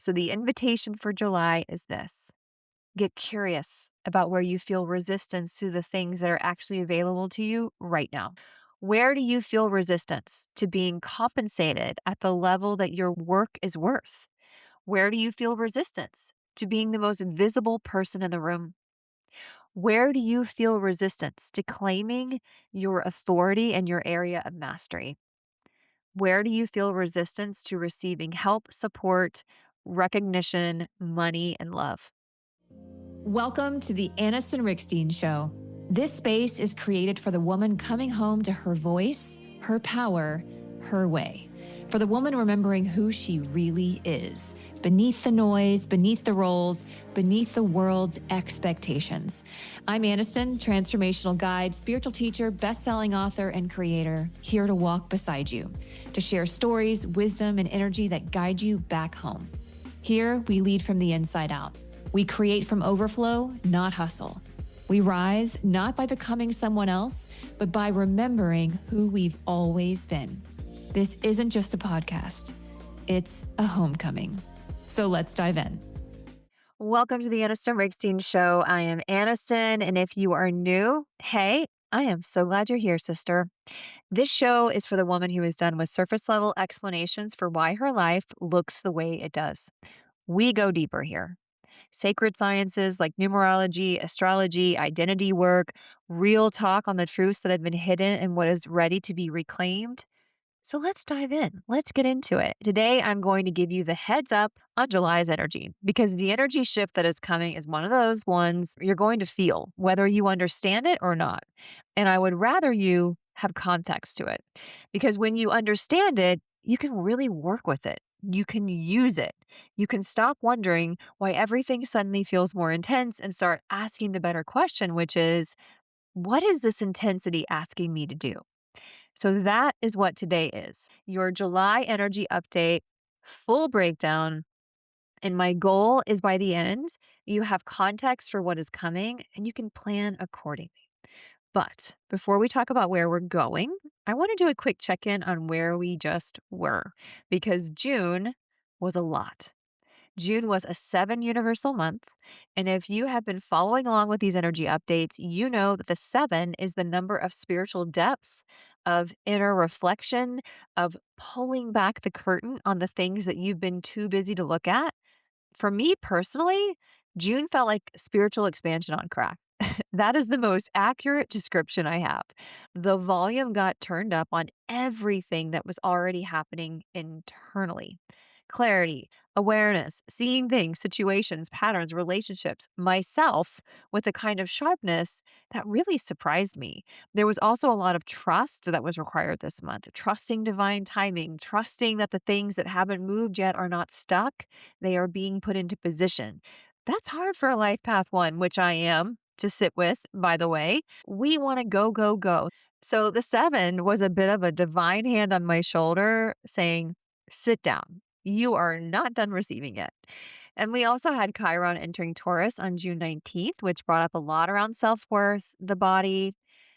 So the invitation for July is this. Get curious about where you feel resistance to the things that are actually available to you right now. Where do you feel resistance to being compensated at the level that your work is worth? Where do you feel resistance to being the most visible person in the room? Where do you feel resistance to claiming your authority and your area of mastery? Where do you feel resistance to receiving help, support, recognition, money, and love? Welcome to the Anniston Riekstins Show. This space is created for the woman coming home to her voice, her power, her way. For the woman remembering who she really is, beneath the noise, beneath the roles, beneath the world's expectations. I'm Anniston, transformational guide, spiritual teacher, best-selling author, and creator, here to walk beside you, to share stories, wisdom, and energy that guide you back home. Here, we lead from the inside out. We create from overflow, not hustle. We rise not by becoming someone else, but by remembering who we've always been. This isn't just a podcast. It's a homecoming. So let's dive in. Welcome to the Anniston Riekstins Show. I am Anniston, and if you are new, hey, I am so glad you're here, sister. This show is for the woman who is done with surface level explanations for why her life looks the way it does. We go deeper here. Sacred sciences like numerology, astrology, identity work, real talk on the truths that have been hidden and what is ready to be reclaimed. So let's dive in. Let's get into it. Today, I'm going to give you the heads up on July's energy because the energy shift that is coming is one of those ones you're going to feel, whether you understand it or not. And I would rather you have context to it because when you understand it, you can really work with it. You can use it. You can stop wondering why everything suddenly feels more intense and start asking the better question, which is, what is this intensity asking me to do? So that is what today is your July energy update, full breakdown. And my goal is by the end, you have context for what is coming and you can plan accordingly. But before we talk about where we're going, I want to do a quick check in on where we just were because June was a lot. June was a 7 universal month. And if you have been following along with these energy updates, you know that the 7 is the number of spiritual depth, of inner reflection, of pulling back the curtain on the things that you've been too busy to look at. For me personally, June felt like spiritual expansion on crack. That is the most accurate description I have. The volume got turned up on everything that was already happening internally. Clarity, awareness, seeing things, situations, patterns, relationships, myself with a kind of sharpness that really surprised me. There was also a lot of trust that was required this month, trusting divine timing, trusting that the things that haven't moved yet are not stuck, they are being put into position. That's hard for a life path one, which I am to sit with, by the way. We want to go, go, go. So the 7 was a bit of a divine hand on my shoulder saying, sit down. You are not done receiving yet. And we also had Chiron entering Taurus on June 19th, which brought up a lot around self-worth, the body,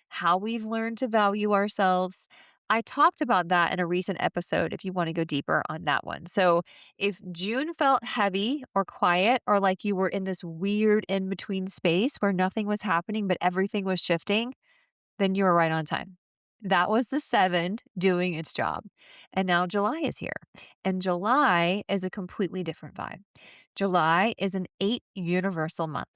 how we've learned to value ourselves. I talked about that in a recent episode if you want to go deeper on that one. So if June felt heavy or quiet or like you were in this weird in-between space where nothing was happening but everything was shifting, then you were right on time. That was the 7 doing its job. And now July is here. And July is a completely different vibe. July is an 8 universal month.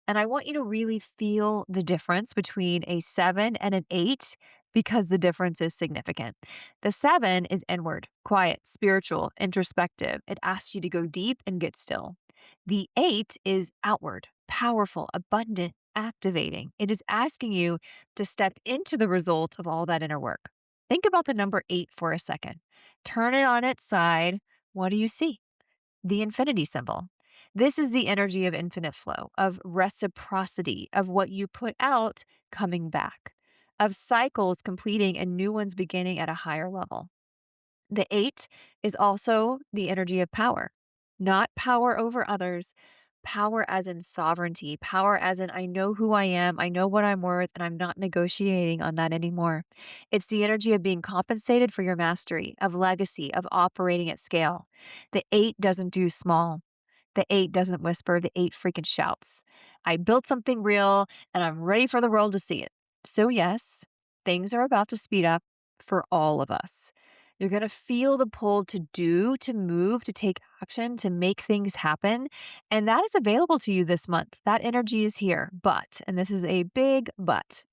And I want you to really feel the difference between a 7 and an 8 because the difference is significant. The 7 is inward, quiet, spiritual, introspective. It asks you to go deep and get still. The 8 is outward, powerful, abundant, activating. It is asking you to step into the result of all that inner work. Think about the number 8 for a second. Turn it on its side. What do you see? The infinity symbol. This is the energy of infinite flow, of reciprocity, of what you put out coming back, of cycles completing and new ones beginning at a higher level. The 8 is also the energy of power, not power over others, Power as in sovereignty, power as in I know who I am, I know what I'm worth, and I'm not negotiating on that anymore. It's the energy of being compensated for your mastery, of legacy, of operating at scale. The eight doesn't do small. The eight doesn't whisper, the eight freaking shouts. I built something real and I'm ready for the world to see it. So, yes, things are about to speed up for all of us. You're going to feel the pull to do, to move, to take action, to make things happen. And that is available to you this month. That energy is here. But, and this is a big but,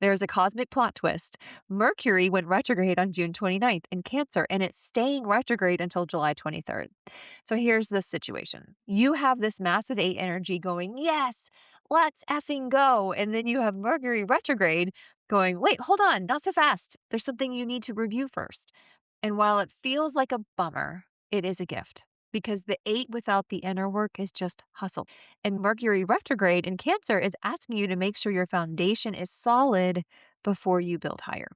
there's a cosmic plot twist. Mercury went retrograde on June 29th in Cancer, and it's staying retrograde until July 23rd. So here's the situation. You have this massive eight energy going, yes, let's effing go. And then you have Mercury retrograde going, wait, hold on, not so fast. There's something you need to review first. And while it feels like a bummer, it is a gift because the eight without the inner work is just hustle. And Mercury retrograde in Cancer is asking you to make sure your foundation is solid before you build higher.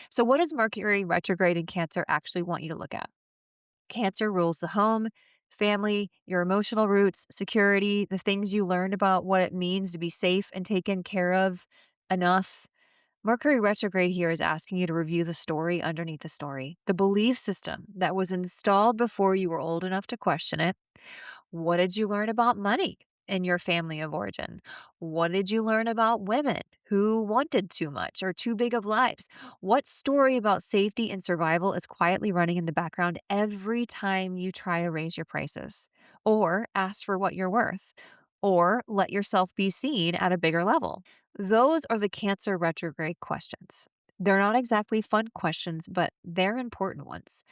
So, what does Mercury retrograde in Cancer actually want you to look at? Cancer rules the home, family, your emotional roots, security, the things you learned about what it means to be safe and taken care of enough. Mercury retrograde here is asking you to review the story underneath the story, the belief system that was installed before you were old enough to question it. What did you learn about money in your family of origin? What did you learn about women who wanted too much or too big of lives? What story about safety and survival is quietly running in the background every time you try to raise your prices or ask for what you're worth or let yourself be seen at a bigger level? Those are the Cancer retrograde questions. They're not exactly fun questions, but they're important ones.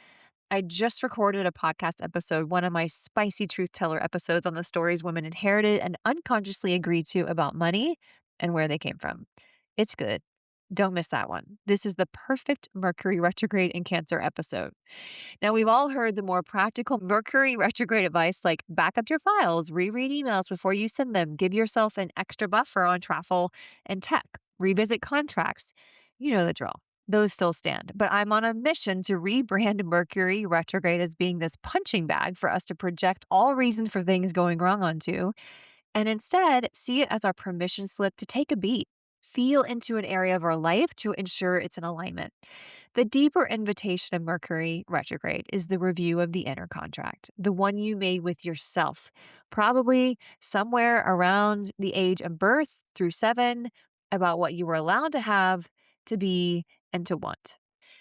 I just recorded a podcast episode, one of my spicy truth teller episodes on the stories women inherited and unconsciously agreed to about money and where they came from. It's good. Don't miss that one. This is the perfect Mercury retrograde in Cancer episode. Now, we've all heard the more practical Mercury retrograde advice like back up your files, reread emails before you send them, give yourself an extra buffer on travel and tech, revisit contracts. You know the drill. Those still stand. But I'm on a mission to rebrand Mercury retrograde as being this punching bag for us to project all reason for things going wrong onto, and instead see it as our permission slip to take a beat, feel into an area of our life to ensure it's in alignment. The deeper invitation of Mercury retrograde is the review of the inner contract, the one you made with yourself, probably somewhere around the age of birth through 7, about what you were allowed to have, to be, and to want.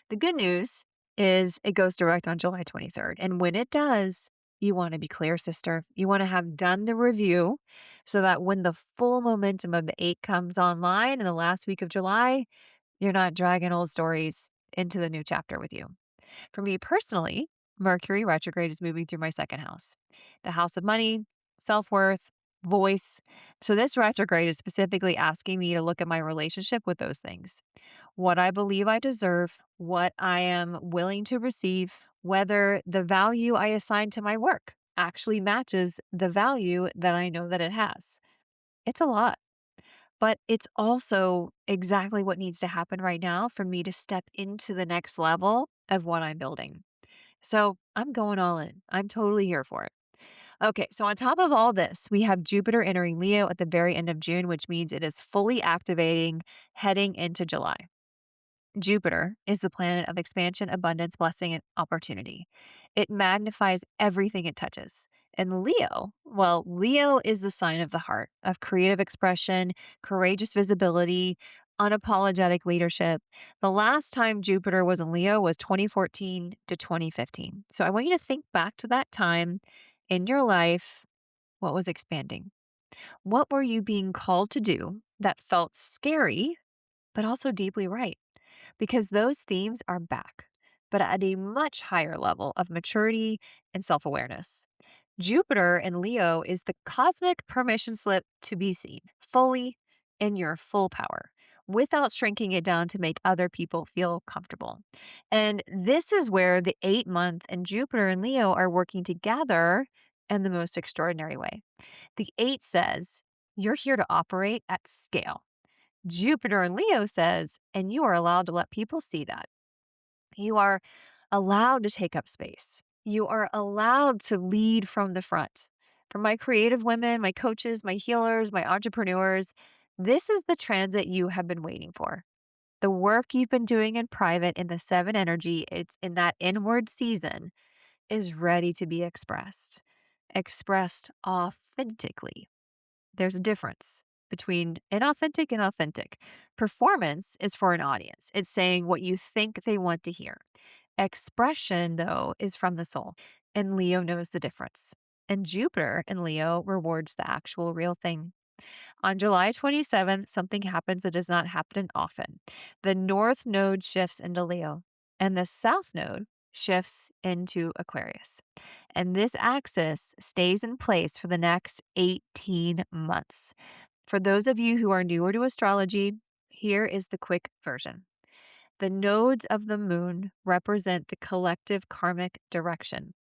The good news is it goes direct on July 23rd. And when it does, you want to be clear, sister. You want to have done the review so that when the full momentum of the eight comes online in the last week of July, you're not dragging old stories into the new chapter with you. For me personally, Mercury retrograde is moving through my second house, the house of money, self worth, voice. So, this retrograde is specifically asking me to look at my relationship with those things, what I believe I deserve, what I am willing to receive, whether the value I assign to my work actually matches the value that I know that it has. It's a lot. But it's also exactly what needs to happen right now for me to step into the next level of what I'm building. So I'm going all in. I'm totally here for it. Okay, so on top of all this, we have Jupiter entering Leo at the very end of June, which means it is fully activating heading into July. Jupiter is the planet of expansion, abundance, blessing, and opportunity. It magnifies everything it touches. And Leo, well, Leo is the sign of the heart, of creative expression, courageous visibility, unapologetic leadership. The last time Jupiter was in Leo was 2014 to 2015. So I want you to think back to that time in your life. What was expanding? What were you being called to do that felt scary, but also deeply right? Because those themes are back, but at a much higher level of maturity and self awareness. Jupiter in Leo is the cosmic permission slip to be seen fully in your full power without shrinking it down to make other people feel comfortable. And this is where the 8 month and Jupiter and Leo are working together in the most extraordinary way. The 8 says, you're here to operate at scale. Jupiter and Leo says, and you are allowed to let people see that. You are allowed to take up space. You are allowed to lead from the front. For my creative women, my coaches, my healers, my entrepreneurs, this is the transit you have been waiting for. The work you've been doing in private in the seven energy, it's in that inward season, is ready to be expressed authentically. There's a difference between inauthentic and authentic. Performance is for an audience, it's saying what you think they want to hear. Expression, though, is from the soul, and Leo knows the difference. And Jupiter in Leo rewards the actual real thing. On July 27th, something happens that does not happen often. The North Node shifts into Leo, and the South Node shifts into Aquarius. And this axis stays in place for the next 18 months. For those of you who are newer to astrology, here is the quick version. The nodes of the moon represent the collective karmic direction.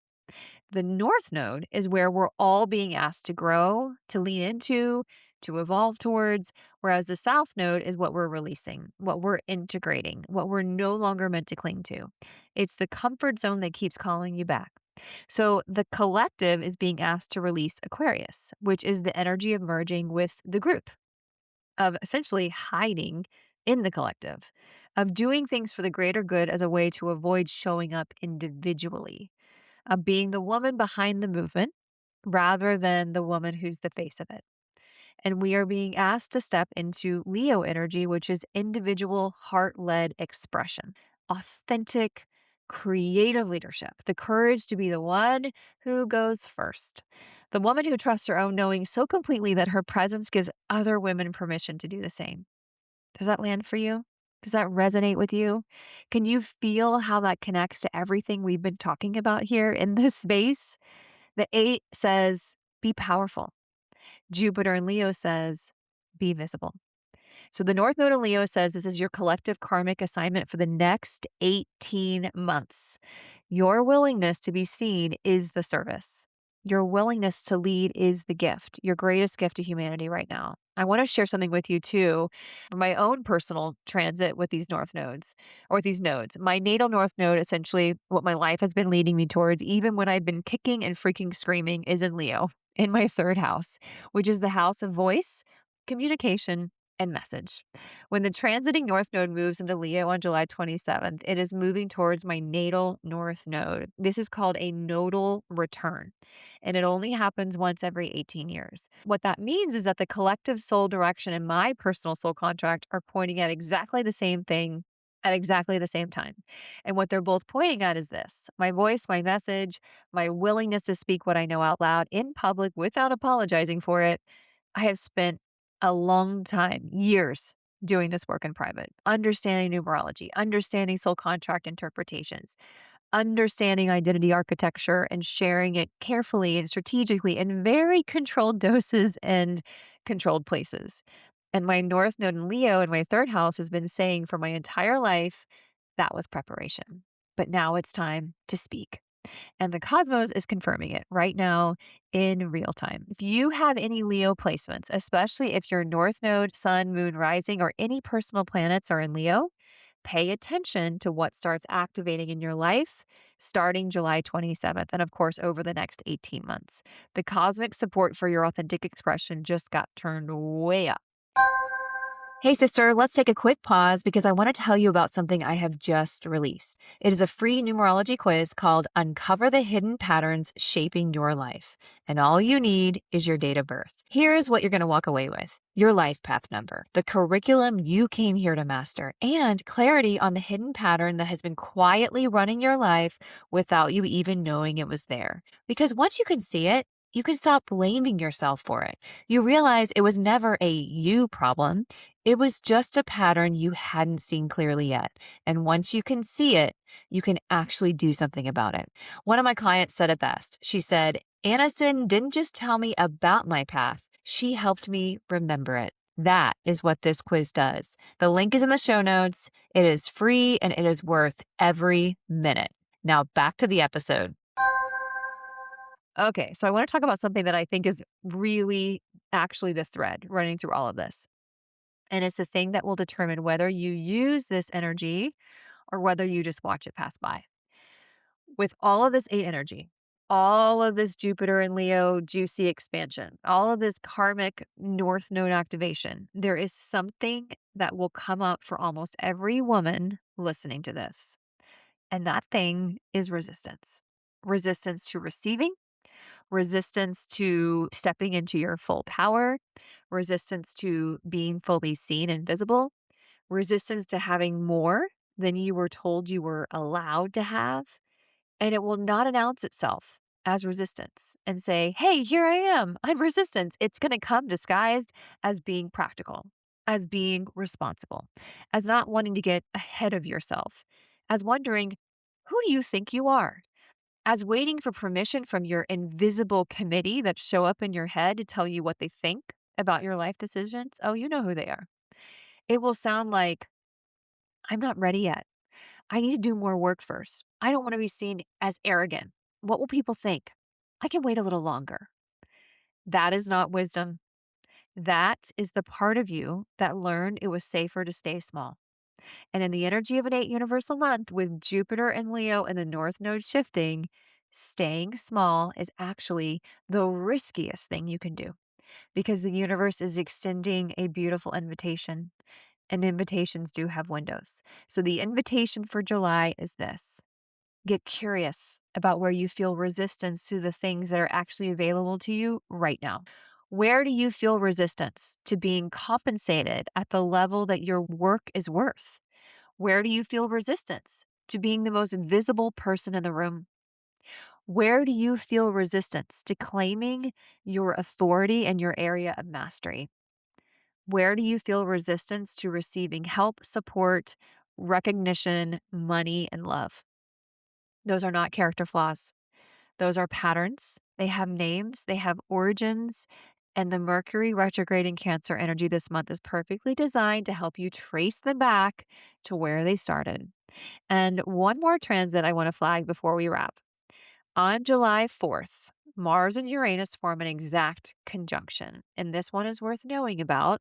The North Node is where we're all being asked to grow, to lean into, to evolve towards, whereas the South Node is what we're releasing, what we're integrating, what we're no longer meant to cling to. It's the comfort zone that keeps calling you back. So the collective is being asked to release Aquarius, which is the energy of merging with the group, of essentially hiding in the collective, of doing things for the greater good as a way to avoid showing up individually, of being the woman behind the movement rather than the woman who's the face of it. And we are being asked to step into Leo energy, which is individual heart led expression, authentic, creative leadership, the courage to be the one who goes first, the woman who trusts her own knowing so completely that her presence gives other women permission to do the same. Does that land for you? Does that resonate with you? Can you feel how that connects to everything we've been talking about here in this space? The eight says, be powerful. Jupiter in Leo says, be visible. So the North Node in Leo says this is your collective karmic assignment for the next 18 months. Your willingness to be seen is the service. Your willingness to lead is the gift, your greatest gift to humanity right now. I want to share something with you too, my own personal transit with these North nodes or these nodes. My natal North node, essentially what my life has been leading me towards, even when I've been kicking and freaking screaming, is in Leo, in my third house, which is the house of voice, communication, and message. When the transiting North Node moves into Leo on July 27th, it is moving towards my natal North Node. This is called a nodal return, and it only happens once every 18 years. What that means is that the collective soul direction and my personal soul contract are pointing at exactly the same thing at exactly the same time. And what they're both pointing at is this: my voice, my message, my willingness to speak what I know out loud in public without apologizing for it. I have spent a long time, years, doing this work in private, understanding numerology, understanding soul contract interpretations, understanding identity architecture, and sharing it carefully and strategically in very controlled doses and controlled places. And my North Node in Leo in my third house has been saying for my entire life that was preparation. But now it's time to speak. And the cosmos is confirming it right now in real time. If you have any Leo placements, especially if your North Node, Sun, Moon, Rising, or any personal planets are in Leo, pay attention to what starts activating in your life starting July 27th. And of course, over the next 18 months. The cosmic support for your authentic expression just got turned way up. Hey, sister, let's take a quick pause because I want to tell you about something I have just released. It is a free numerology quiz called Uncover the Hidden Patterns Shaping Your Life. And all you need is your date of birth. Here is what you're going to walk away with: your life path number, the curriculum you came here to master, and clarity on the hidden pattern that has been quietly running your life without you even knowing it was there. Because once you can see it, you can stop blaming yourself for it. You realize it was never a you problem. It was just a pattern you hadn't seen clearly yet. And once you can see it, you can actually do something about it. One of my clients said it best. She said, Anniston didn't just tell me about my path. She helped me remember it. That is what this quiz does. The link is in the show notes. It is free and it is worth every minute. Now back to the episode. Okay, so I want to talk about something that I think is really actually the thread running through all of this. And it's the thing that will determine whether you use this energy or whether you just watch it pass by. With all of this eight energy, all of this Jupiter and Leo juicy expansion, all of this karmic North Node activation, there is something that will come up for almost every woman listening to this. And that thing is resistance. Resistance to receiving, resistance to stepping into your full power, resistance to being fully seen and visible, resistance to having more than you were told you were allowed to have. And it will not announce itself as resistance and say, hey, here I am. I'm resistance. It's going to come disguised as being practical, as being responsible, as not wanting to get ahead of yourself, as wondering, who do you think you are? As waiting for permission from your invisible committee that show up in your head to tell you what they think about your life decisions. Oh, you know who they are. It will sound like, I'm not ready yet. I need to do more work first. I don't want to be seen as arrogant. What will people think? I can wait a little longer. That is not wisdom. That is the part of you that learned it was safer to stay small. And in the energy of an 8 universal month with Jupiter and Leo and the North Node shifting, staying small is actually the riskiest thing you can do because the universe is extending a beautiful invitation, and invitations do have windows. So the invitation for July is this: get curious about where you feel resistance to the things that are actually available to you right now. Where do you feel resistance to being compensated at the level that your work is worth? Where do you feel resistance to being the most visible person in the room? Where do you feel resistance to claiming your authority and your area of mastery? Where do you feel resistance to receiving help, support, recognition, money, and love? Those are not character flaws. Those are patterns. They have names, they have origins, and the Mercury retrograde in Cancer energy this month is perfectly designed to help you trace them back to where they started. And one more transit I want to flag before we wrap. On July 4th, Mars and Uranus form an exact conjunction, and this one is worth knowing about.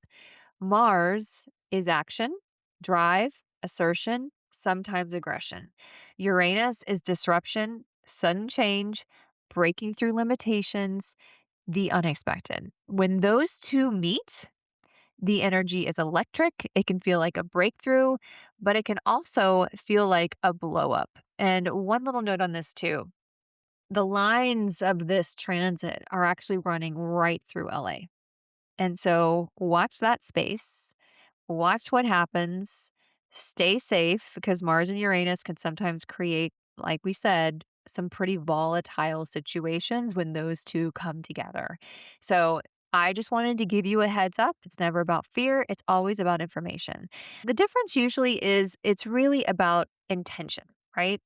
Mars is action, drive, assertion, sometimes aggression. Uranus is disruption, sudden change, breaking through limitations, the unexpected. When those two meet, the energy is electric. It can feel like a breakthrough, but it can also feel like a blow up. And one little note on this too: the lines of this transit are actually running right through LA. And so watch that space, watch what happens, stay safe because Mars and Uranus can sometimes create, like we said, some pretty volatile situations when those two come together. So I just wanted to give you a heads up. It's never about fear, it's always about information. The difference usually is it's really about intention, right?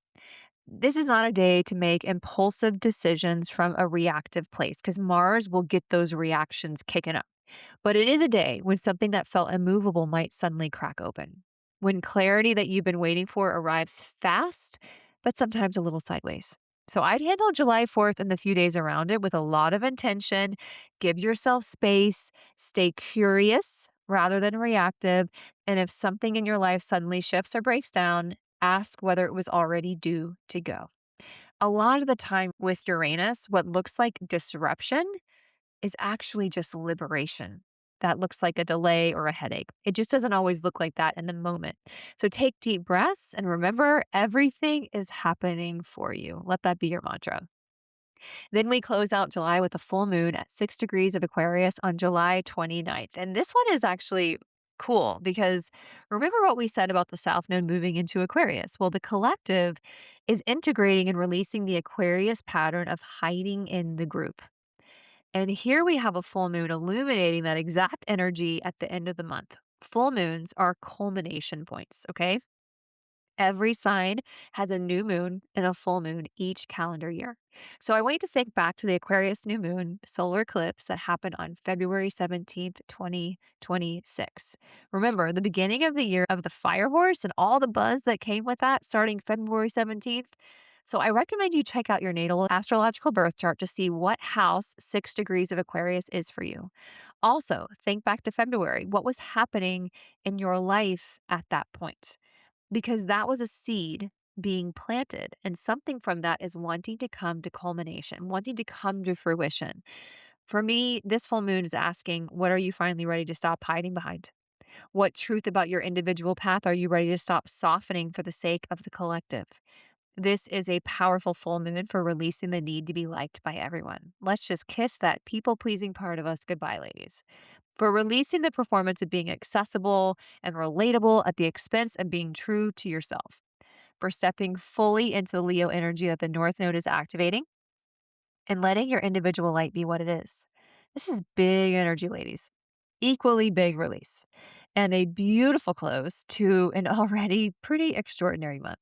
This is not a day to make impulsive decisions from a reactive place because Mars will get those reactions kicking up. But it is a day when something that felt immovable might suddenly crack open. When clarity that you've been waiting for arrives fast, but sometimes a little sideways. So I'd handle July 4th and the few days around it with a lot of intention. Give yourself space, stay curious rather than reactive. And if something in your life suddenly shifts or breaks down, ask whether it was already due to go. A lot of the time with Uranus, what looks like disruption is actually just liberation. That looks like a delay or a headache. It just doesn't always look like that in the moment. So take deep breaths and remember everything is happening for you. Let that be your mantra. Then we close out July with a full moon at 6 degrees of Aquarius on July 29th. And this one is actually cool because remember what we said about the South Node moving into Aquarius? Well, the collective is integrating and releasing the Aquarius pattern of hiding in the group. And here we have a full moon illuminating that exact energy at the end of the month. Full moons are culmination points, okay? Every sign has a new moon and a full moon each calendar year. So I want you to think back to the Aquarius new moon solar eclipse that happened on February 17th, 2026. Remember, the beginning of the year of the fire horse and all the buzz that came with that starting February 17th. So I recommend you check out your natal astrological birth chart to see what house 6 degrees of Aquarius is for you. Also, think back to February. What was happening in your life at that point? Because that was a seed being planted. And something from that is wanting to come to culmination, wanting to come to fruition. For me, this full moon is asking, what are you finally ready to stop hiding behind? What truth about your individual path are you ready to stop softening for the sake of the collective? This is a powerful full moon for releasing the need to be liked by everyone. Let's just kiss that people pleasing part of us goodbye, ladies. For releasing the performance of being accessible and relatable at the expense of being true to yourself. For stepping fully into the Leo energy that the North Node is activating and letting your individual light be what it is. This is big energy, ladies. Equally big release and a beautiful close to an already pretty extraordinary month.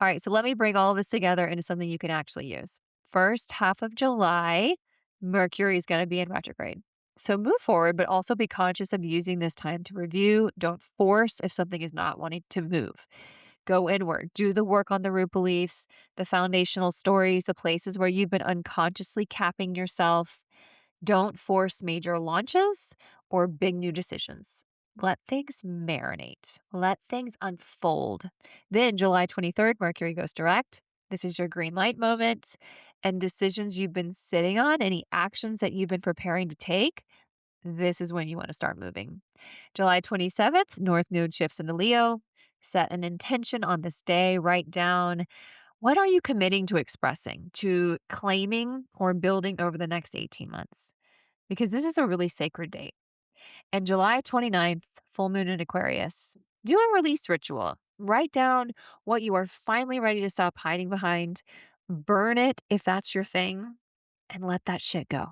All right, so let me bring all of this together into something you can actually use. First half of July, Mercury is going to be in retrograde. So move forward, but also be conscious of using this time to review. Don't force if something is not wanting to move. Go inward, do the work on the root beliefs, the foundational stories, the places where you've been unconsciously capping yourself. Don't force major launches or big new decisions. Let things marinate. Let things unfold. Then July 23rd, Mercury goes direct. This is your green light moment, and decisions you've been sitting on, any actions that you've been preparing to take, this is when you want to start moving. July 27th, North Node shifts into Leo. Set an intention on this day. Write down, what are you committing to expressing, to claiming, or building over the next 18 months? Because this is a really sacred date. And July 29th, full moon in Aquarius. Do a release ritual. Write down what you are finally ready to stop hiding behind. Burn it if that's your thing, and let that shit go.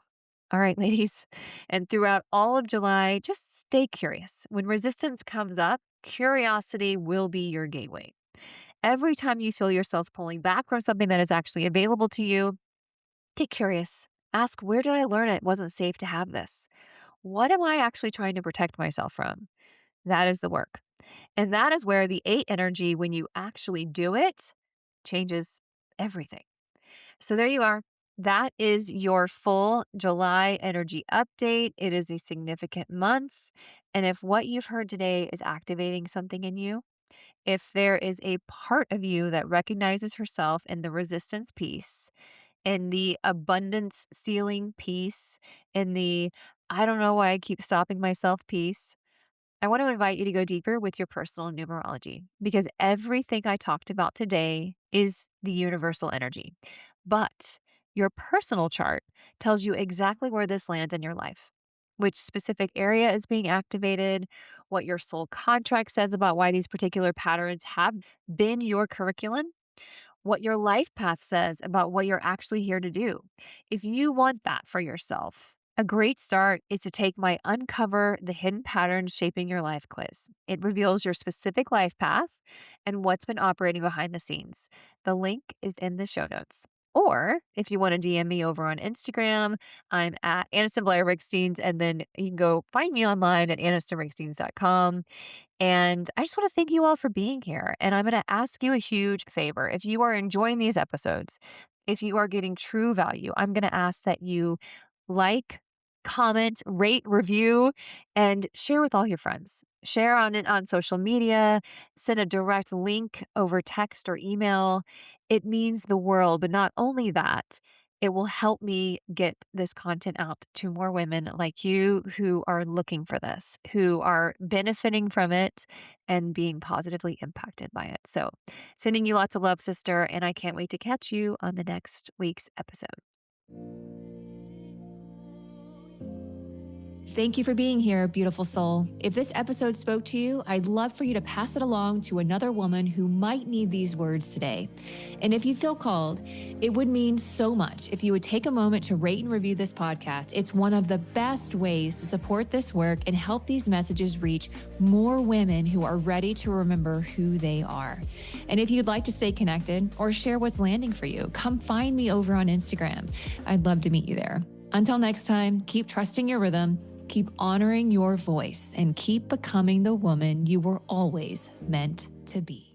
All right, ladies. And throughout all of July, just stay curious. When resistance comes up, curiosity will be your gateway. Every time you feel yourself pulling back from something that is actually available to you, get curious. Ask, where did I learn it wasn't safe to have this? What am I actually trying to protect myself from? That is the work. And that is where the 8 energy, when you actually do it, changes everything. So there you are. That is your full July energy update. It is a significant month. And if what you've heard today is activating something in you, if there is a part of you that recognizes herself in the resistance piece, in the abundance ceiling piece, in the I don't know why I keep stopping myself piece, I want to invite you to go deeper with your personal numerology because everything I talked about today is the universal energy. But your personal chart tells you exactly where this lands in your life, which specific area is being activated, what your soul contract says about why these particular patterns have been your curriculum, what your life path says about what you're actually here to do. If you want that for yourself, a great start is to take my Uncover the Hidden Patterns Shaping Your Life quiz. It reveals your specific life path and what's been operating behind the scenes. The link is in the show notes. Or if you want to DM me over on Instagram, I'm at Anniston Riekstins, and then you can go find me online at annistonriekstins.com. And I just want to thank you all for being here. And I'm going to ask you a huge favor. If you are enjoying these episodes, if you are getting true value, I'm going to ask that you like, comment, rate, review, and share with all your friends. Share on it on social media, send a direct link over text or email. It means the world. But not only that, it will help me get this content out to more women like you who are looking for this, who are benefiting from it and being positively impacted by it. So, sending you lots of love, sister, and I can't wait to catch you on the next week's episode. Thank you for being here, beautiful soul. If this episode spoke to you, I'd love for you to pass it along to another woman who might need these words today. And if you feel called, it would mean so much if you would take a moment to rate and review this podcast. It's one of the best ways to support this work and help these messages reach more women who are ready to remember who they are. And if you'd like to stay connected or share what's landing for you, come find me over on Instagram. I'd love to meet you there. Until next time, keep trusting your rhythm, keep honoring your voice, and keep becoming the woman you were always meant to be.